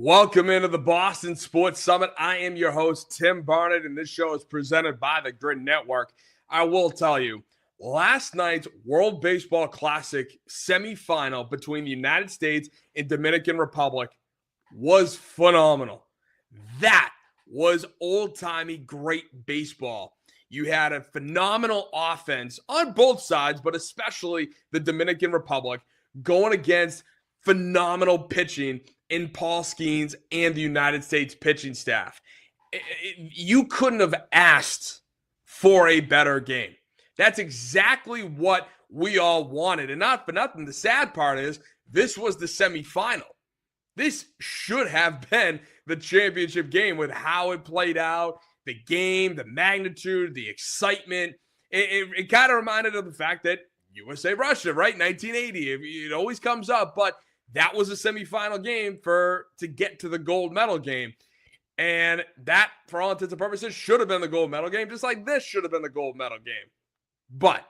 Welcome into the Boston Sports Summit. I am your host, Tim Barnett, and this show is presented by the Grid Network. I will tell you, last night's World Baseball Classic semifinal between the United States and Dominican Republic was phenomenal. That was old-timey great baseball. You had a phenomenal offense on both sides, but especially the Dominican Republic going against phenomenal pitching in Paul Skeens and the United States pitching staff. You couldn't have asked for a better game. That's exactly what we all wanted. And not for nothing, the sad part is this was the semifinal. This should have been the championship game with how it played out, the game, the magnitude, the excitement. It kind of reminded of the fact that USA-Russia, right? 1980. It always comes up, but that was a semifinal game to get to the gold medal game. And that, for all intents and purposes, should have been the gold medal game, just like this should have been the gold medal game. But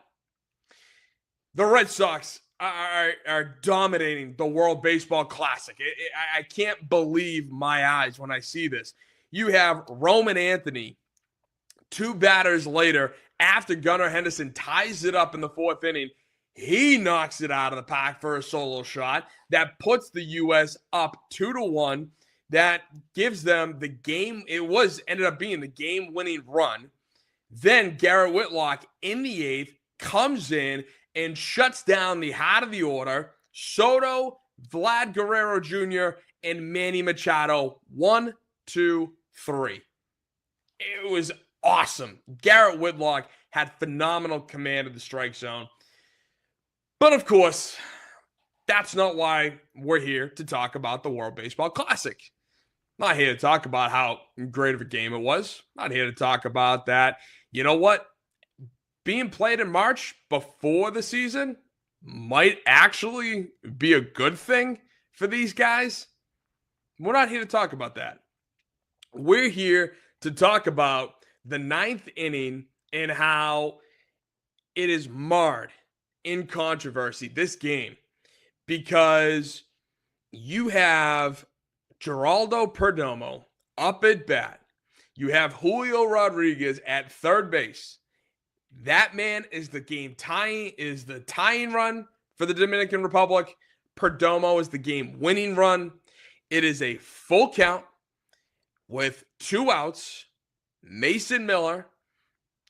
the Red Sox are dominating the World Baseball Classic. I can't believe my eyes when I see this. You have Roman Anthony, 2 batters later, after Gunnar Henderson ties it up in the 4th inning, he knocks it out of the park for a solo shot that puts the U.S. up 2-1. That gives them the game. Ended up being the game-winning run. Then Garrett Whitlock in the 8th comes in and shuts down the heart of the order. Soto, Vlad Guerrero Jr., and Manny Machado. 1, 2, 3. It was awesome. Garrett Whitlock had phenomenal command of the strike zone. But of course, that's not why we're here to talk about the World Baseball Classic. I'm not here to talk about how great of a game it was. I'm not here to talk about that. You know what? Being played in March before the season might actually be a good thing for these guys. We're not here to talk about that. We're here to talk about the 9th inning and how it is marred in controversy, this game, because you have Geraldo Perdomo up at bat. You have Julio Rodriguez at third base. That man is the tying run for the Dominican Republic. Perdomo is the game-winning run. It is a full count with 2 outs. Mason Miller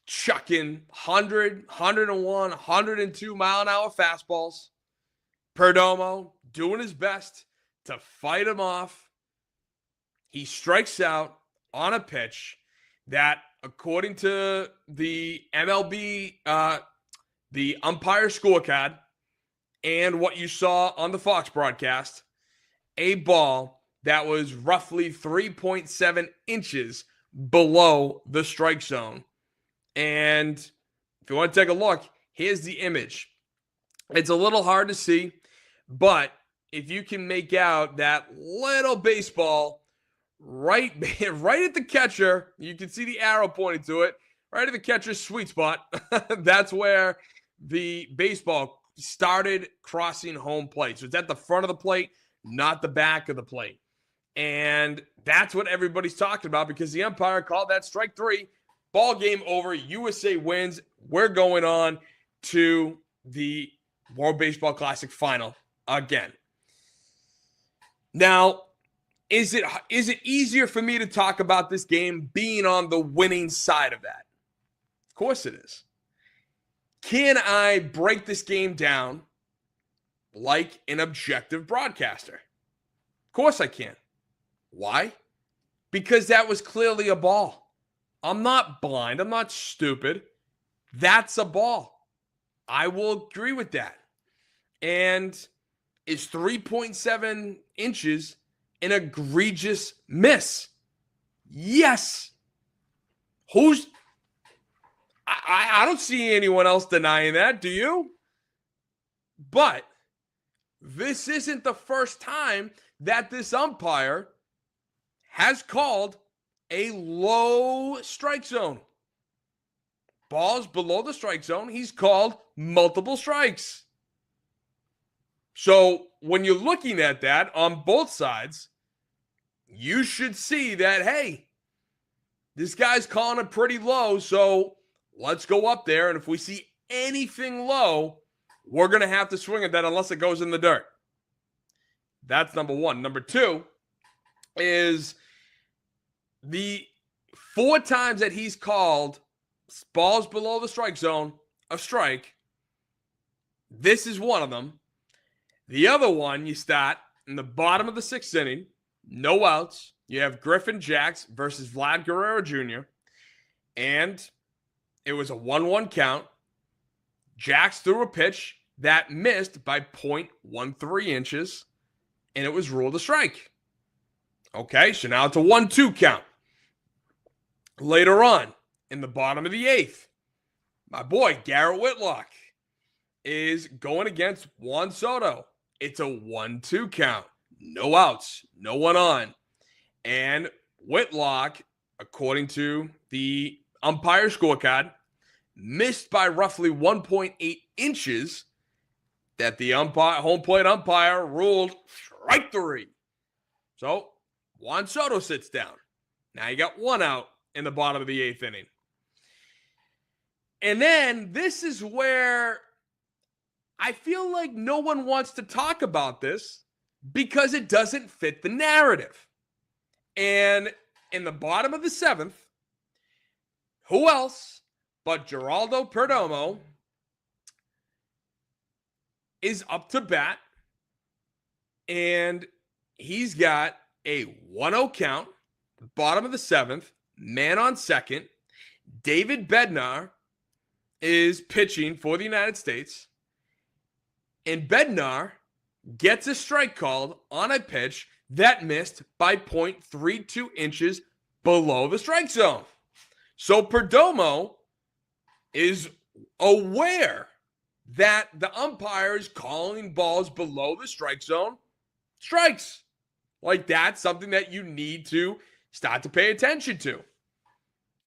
chucking 100, 101, 102 mile-an-hour fastballs. Perdomo doing his best to fight him off. He strikes out on a pitch that, according to the MLB, the umpire scorecard, and what you saw on the Fox broadcast, a ball that was roughly 3.7 inches below the strike zone. And if you want to take a look, here's the image. It's a little hard to see, but if you can make out that little baseball right at the catcher, you can see the arrow pointing to it, right at the catcher's sweet spot. That's where the baseball started crossing home plate. So it's at the front of the plate, not the back of the plate. And that's what everybody's talking about because the umpire called that strike 3. Ball game over. USA wins. We're going on to the World Baseball Classic final again. Now, is it easier for me to talk about this game being on the winning side of that? Of course it is. Can I break this game down like an objective broadcaster? Of course I can. Why? Because that was clearly a ball. I'm not blind. I'm not stupid. That's a ball. I will agree with that. And is 3.7 inches an egregious miss? Yes. I don't see anyone else denying that. Do you? But this isn't the first time that this umpire has called a low strike zone. Balls below the strike zone, he's called multiple strikes. So when you're looking at that on both sides, you should see that, hey, this guy's calling it pretty low, so let's go up there. And if we see anything low, we're going to have to swing at that unless it goes in the dirt. That's number one. Number two is the 4 times that he's called balls below the strike zone a strike. This is one of them. The other one, you start in the bottom of the 6th inning, no outs. You have Griffin Jax versus Vlad Guerrero Jr., and it was a 1-1 count. Jax threw a pitch that missed by 0.13 inches, and it was ruled a strike. Okay, so now it's a 1-2 count. Later on, in the bottom of the 8th, my boy Garrett Whitlock is going against Juan Soto. It's a 1-2 count. No outs, no one on. And Whitlock, according to the umpire scorecard, missed by roughly 1.8 inches that the home plate umpire ruled strike 3. So Juan Soto sits down. Now you got 1 out in the bottom of the 8th inning. And then this is where I feel like no one wants to talk about this because it doesn't fit the narrative. And in the bottom of the 7th, who else but Geraldo Perdomo is up to bat, and he's got a 1-0 count, bottom of the 7th, man on second. David Bednar is pitching for the United States, and Bednar gets a strike called on a pitch that missed by 0.32 inches below the strike zone. So Perdomo is aware that the umpire is calling balls below the strike zone strikes. Like, that's something that you need to start to pay attention to.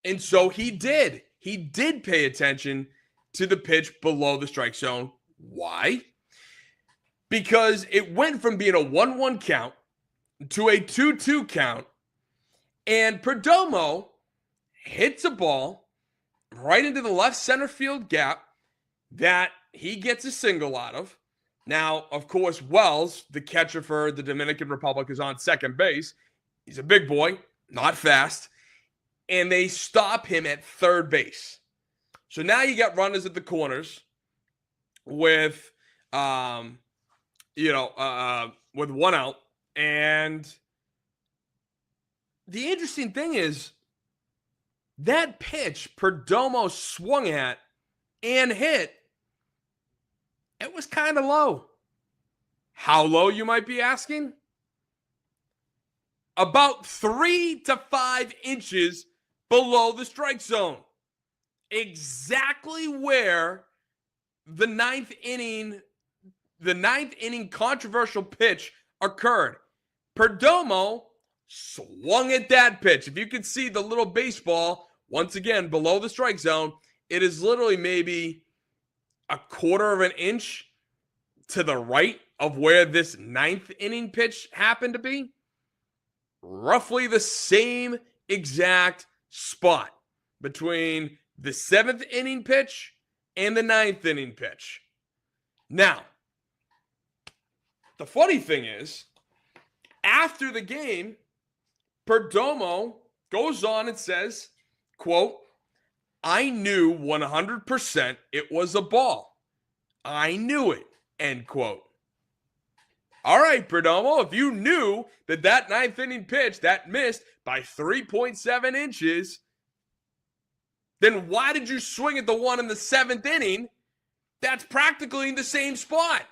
And so he did. He did pay attention to the pitch below the strike zone. Why? Because it went from being a 1-1 count to a 2-2 count, and Perdomo hits a ball right into the left center field gap that he gets a single out of. Now, of course, Wells, the catcher for the Dominican Republic, is on second base. He's a big boy, not fast, and they stop him at third base. So now you got runners at the corners with, with 1 out. And the interesting thing is that pitch Perdomo swung at and hit, it was kind of low. How low, you might be asking? About 3 to 5 inches below the strike zone. Exactly where the ninth inning controversial pitch occurred. Perdomo swung at that pitch. If you can see the little baseball, once again, below the strike zone, it is literally maybe a 1/4 of an inch to the right of where this 9th inning pitch happened to be. Roughly the same exact spot between the 7th inning pitch and the 9th inning pitch. Now, the funny thing is, after the game, Perdomo goes on and says, quote, "I knew 100% it was a ball. I knew it," end quote. All right, Perdomo, if you knew that 9th inning pitch that missed by 3.7 inches, then why did you swing at the one in the 7th inning that's practically in the same spot?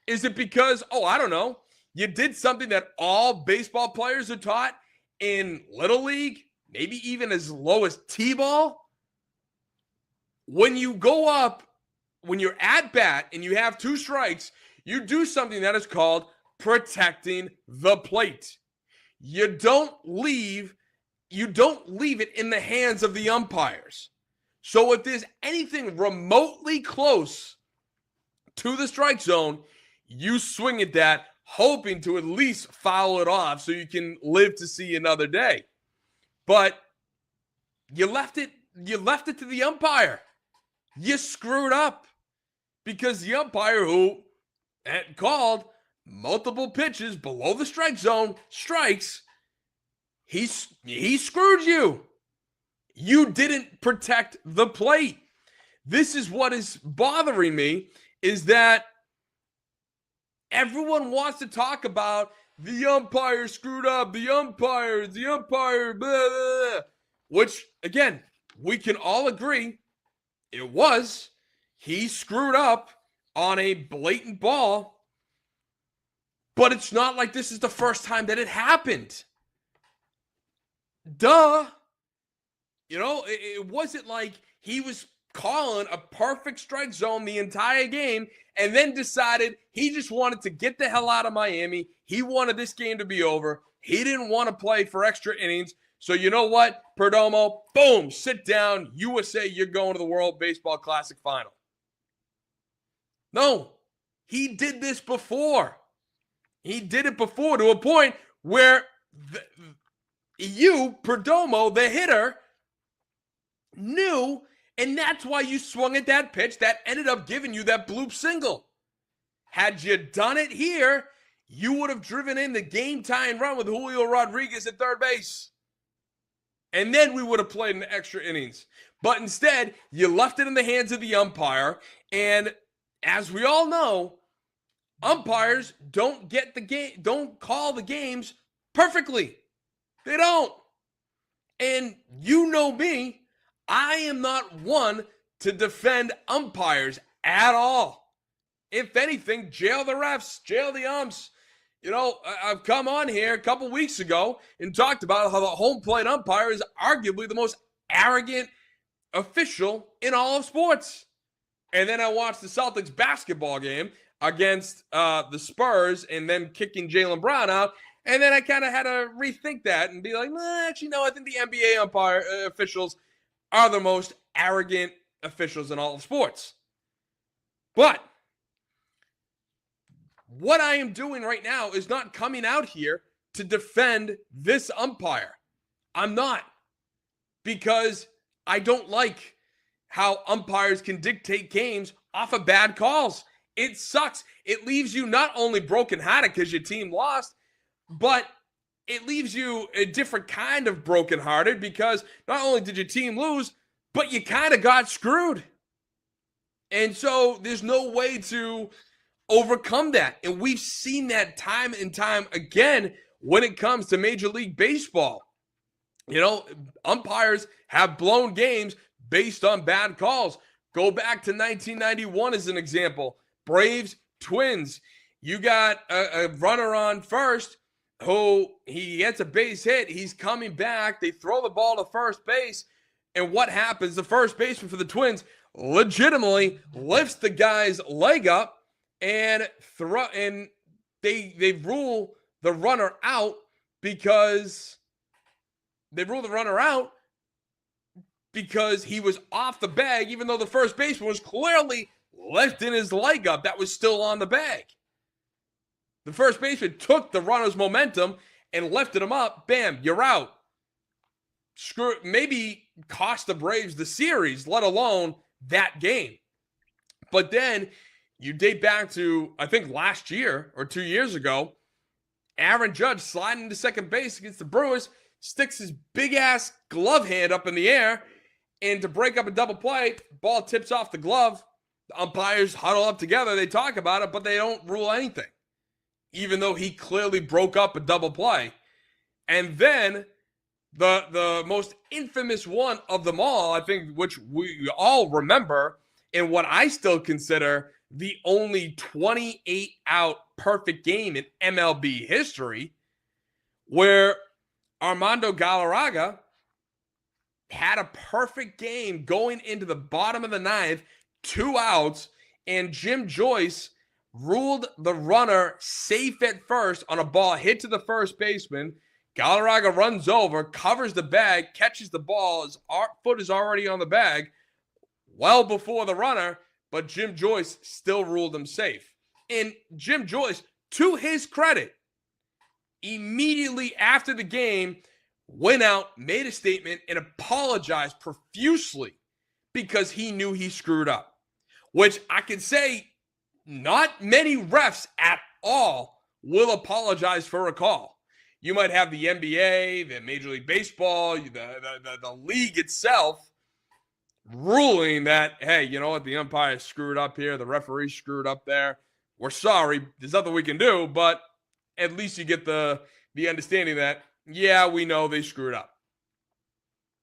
Is it because, I don't know, you did something that all baseball players are taught in Little League, maybe even as low as T-ball? When you go up, when you're at bat and you have 2 strikes, you do something that is called protecting the plate. You don't leave it in the hands of the umpires. So if there's anything remotely close to the strike zone, you swing at that hoping to at least foul it off so you can live to see another day. But you left it to the umpire. You screwed up because the umpire who had called multiple pitches below the strike zone strikes, he screwed you. You didn't protect the plate. This is what is bothering me, is that everyone wants to talk about the umpire screwed up, the umpire, blah, blah, blah. Which, again, we can all agree it was. He screwed up on a blatant ball, but it's not like this is the first time that it happened. Duh. You know, it wasn't like he was calling a perfect strike zone the entire game and then decided he just wanted to get the hell out of Miami. He wanted this game to be over. He didn't want to play for extra innings. So you know what, Perdomo? Boom, sit down. USA, you're going to the World Baseball Classic final. No, he did this before. He did it before to a point where you, Perdomo, the hitter, knew, and that's why you swung at that pitch that ended up giving you that bloop single. Had you done it here, you would have driven in the game-tying run with Julio Rodriguez at third base. And then we would have played in the extra innings. But instead, you left it in the hands of the umpire. And as we all know, umpires don't call the games perfectly. They don't. And you know me, I am not one to defend umpires at all. If anything, jail the refs, jail the umps. You know, I've come on here a couple weeks ago and talked about how the home plate umpire is arguably the most arrogant official in all of sports. And then I watched the Celtics basketball game against the Spurs and them kicking Jaylen Brown out. And then I kind of had to rethink that and be like, actually, no, I think the NBA umpire officials are the most arrogant officials in all of sports. But what I am doing right now is not coming out here to defend this umpire. I'm not. Because I don't like how umpires can dictate games off of bad calls. It sucks. It leaves you not only brokenhearted because your team lost, but it leaves you a different kind of brokenhearted because not only did your team lose, but you kind of got screwed. And so there's no way to overcome that. And we've seen that time and time again when it comes to Major League Baseball. You know, umpires have blown games based on bad calls. Go back to 1991 as an example. Braves, Twins. You got a runner on first who he gets a base hit. He's coming back. They throw the ball to first base. And what happens? The first baseman for the Twins legitimately lifts the guy's leg up and they rule the runner out because he was off the bag, even though the first baseman was clearly lifting his leg up. That was still on the bag. The first baseman took the runner's momentum and lifted him up. Bam, you're out. Maybe cost the Braves the series, let alone that game. But then you date back to, I think, last year or 2 years ago, Aaron Judge sliding to second base against the Brewers, sticks his big-ass glove hand up in the air, and to break up a double play, ball tips off the glove. The umpires huddle up together. They talk about it, but they don't rule anything, even though he clearly broke up a double play. And then the most infamous one of them all, I think, which we all remember, and what I still consider the only 28-out perfect game in MLB history, where Armando Galarraga had a perfect game going into the bottom of the ninth, 2 outs, and Jim Joyce ruled the runner safe at first on a ball hit to the first baseman. Galarraga runs over, covers the bag, catches the ball. His foot is already on the bag well before the runner, but Jim Joyce still ruled him safe. And Jim Joyce to his credit, immediately after the game, went out, made a statement, and apologized profusely because he knew he screwed up. Which I can say not many refs at all will apologize for a call. You might have the NBA, the Major League Baseball, the league itself ruling that, hey, you know what, the umpire screwed up here, the referee screwed up there. We're sorry, there's nothing we can do, but at least you get the understanding that, yeah, we know they screwed up.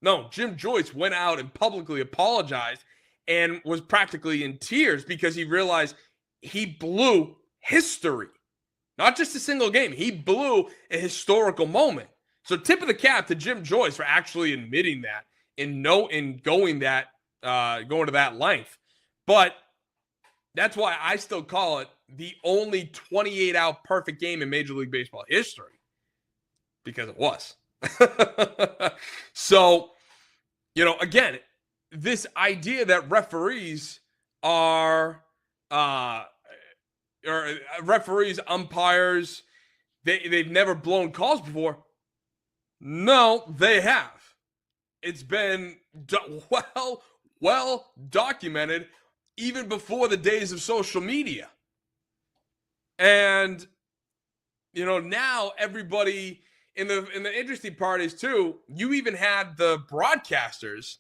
No, Jim Joyce went out and publicly apologized and was practically in tears because he realized he blew history. Not just a single game. He blew a historical moment. So tip of the cap to Jim Joyce for actually admitting that and going to that length. But that's why I still call it the only 28-out perfect game in Major League Baseball history. Because it was. So, again, this idea that referees are umpires, they've never blown calls before. No, they have. It's been well documented even before the days of social media. And now everybody in the interesting part is too, you even had the broadcasters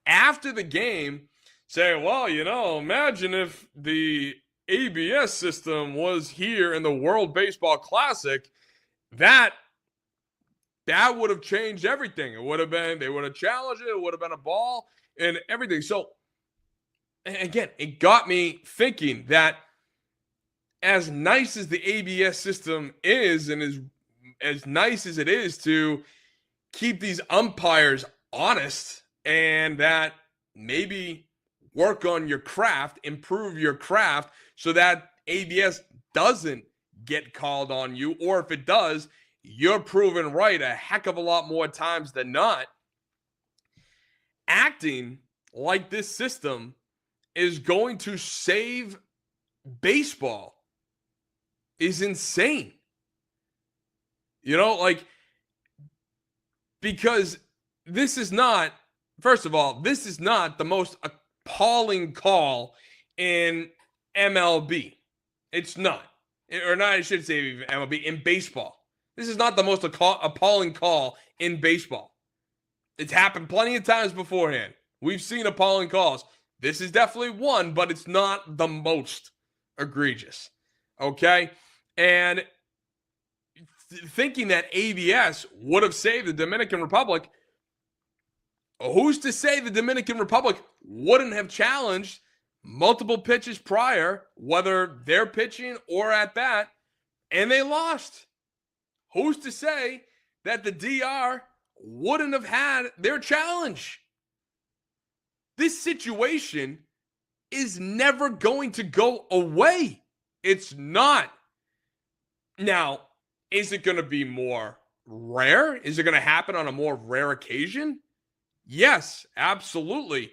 after the game say, well, imagine if the ABS system was here in the World Baseball Classic, that would have changed everything. They would have challenged it. It would have been a ball and everything. So again, it got me thinking that as nice as the ABS system is, and as nice as it is to keep these umpires honest, and that maybe work on your craft, improve your craft so that ABS doesn't get called on you, or if it does, you're proven right a heck of a lot more times than not. Acting like this system is going to save baseball is insane. Because this is not, first of all, this is not the most appalling call in MLB. It's not. Or not, I should say even MLB, in baseball. This is not the most appalling call in baseball. It's happened plenty of times beforehand. We've seen appalling calls. This is definitely one, but it's not the most egregious. Okay? And thinking that ABS would have saved the Dominican Republic, who's to say the Dominican Republic wouldn't have challenged multiple pitches prior, whether they're pitching or at bat, and they lost? Who's to say that the DR wouldn't have had their challenge? This situation is never going to go away. It's not. Now, is it going to be more rare? Is it going to happen on a more rare occasion? Yes, absolutely.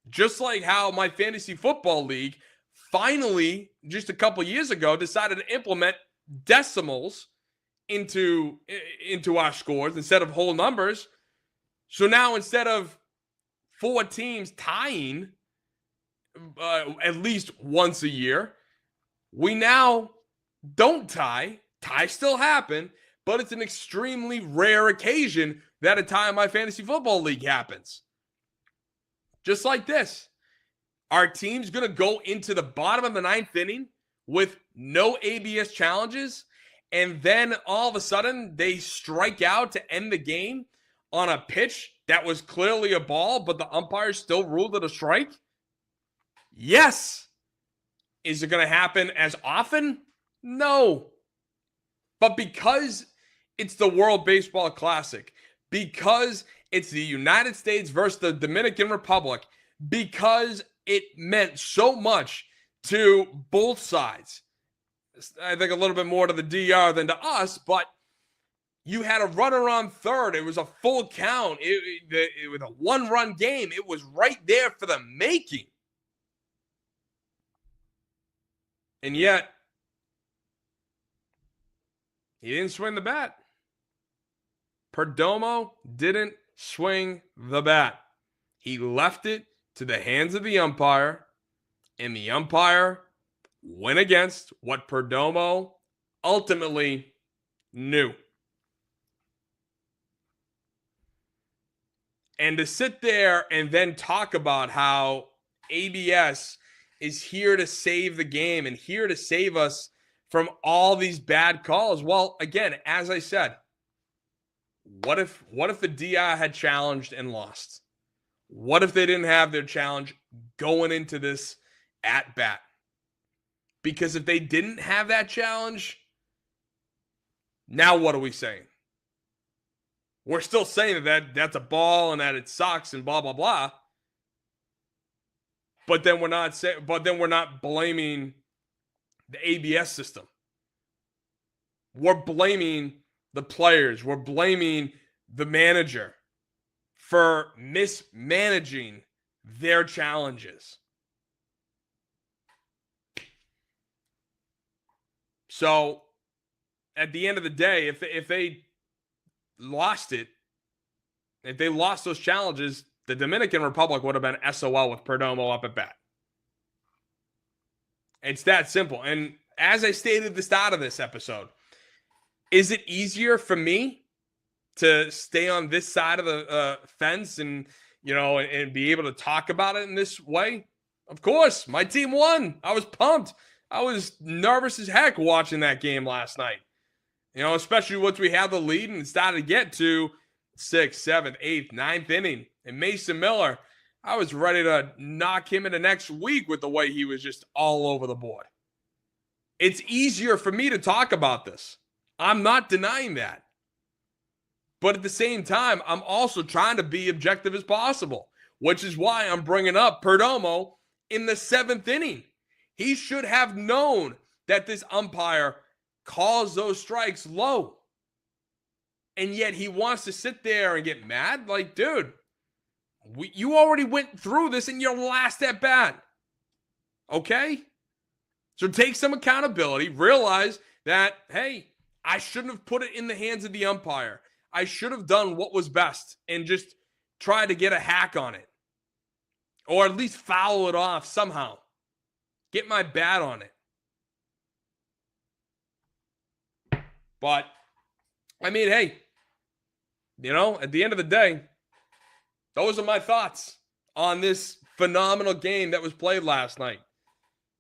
Just like how my fantasy football league finally, just a couple years ago, decided to implement decimals into our scores instead of whole numbers. So now instead of 4 teams tying at least once a year, we now don't tie. Ties still happen, but it's an extremely rare occasion that a tie in my fantasy football league happens. Just like this. Our team's going to go into the bottom of the 9th inning with no ABS challenges, and then all of a sudden they strike out to end the game on a pitch that was clearly a ball, but the umpire still ruled it a strike? Yes. Is it going to happen as often? No. But because it's the World Baseball Classic, because it's the United States versus the Dominican Republic, because it meant so much to both sides, I think a little bit more to the DR than to us, but you had a runner on third. It was a full count. It was a 1-run game. It was right there for the making. And yet, He didn't swing the bat. Perdomo didn't swing the bat. He left it to the hands of the umpire, and the umpire went against what Perdomo ultimately knew. And to sit there and then talk about how ABS is here to save the game and here to save us from all these bad calls. Well, again, as I said, what if the DI had challenged and lost? What if they didn't have their challenge going into this at bat? Because if they didn't have that challenge, now what are we saying? We're still saying that that's a ball and that it sucks and blah blah blah. But then we're not blaming the ABS system. We're blaming the players. We're blaming the manager for mismanaging their challenges. So at the end of the day, if they lost it, if they lost those challenges, the Dominican Republic would have been SOL with Perdomo up at bat. It's that simple. And as I stated at the start of this episode, is it easier for me to stay on this side of the fence and be able to talk about it in this way? Of course, my team won. I was pumped. I was nervous as heck watching that game last night. Especially once we had the lead and started to get to 6th, 7th, 8th, 9th inning. And Mason Miller, I was ready to knock him into next week with the way he was just all over the board. It's easier for me to talk about this. I'm not denying that. But at the same time, I'm also trying to be objective as possible, which is why I'm bringing up Perdomo in the 7th inning. He should have known that this umpire calls those strikes low. And yet he wants to sit there and get mad. Like, dude, you already went through this in your last at bat. Okay? So take some accountability. Realize that, hey, I shouldn't have put it in the hands of the umpire. I should have done what was best and just try to get a hack on it. Or at least foul it off somehow. Get my bat on it. But, I mean, hey, at the end of the day, those are my thoughts on this phenomenal game that was played last night.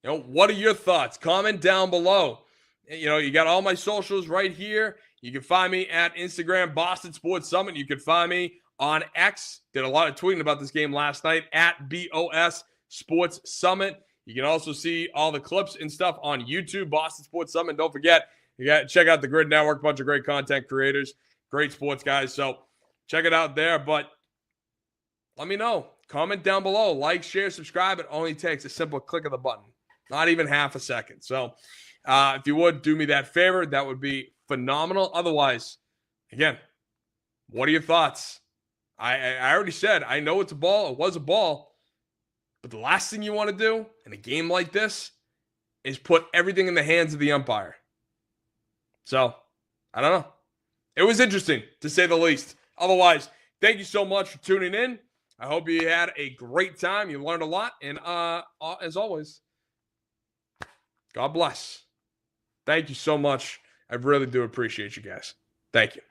What are your thoughts? Comment down below. You got all my socials right here. You can find me at Instagram, Boston Sports Summit. You can find me on X. Did a lot of tweeting about this game last night at BOS Sports Summit. You can also see all the clips and stuff on YouTube, Boston Sports Summit. Don't forget, you got to check out the Grid Network, bunch of great content creators, great sports guys. So check it out there. But let me know. Comment down below. Like, share, subscribe. It only takes a simple click of the button. Not even half a second. So if you would do me that favor, that would be phenomenal. Otherwise, again, what are your thoughts? I already said, I know it's a ball. It was a ball. But the last thing you want to do in a game like this is put everything in the hands of the umpire. So, I don't know. It was interesting, to say the least. Otherwise, thank you so much for tuning in. I hope you had a great time. You learned a lot. And as always, God bless. Thank you so much. I really do appreciate you guys. Thank you.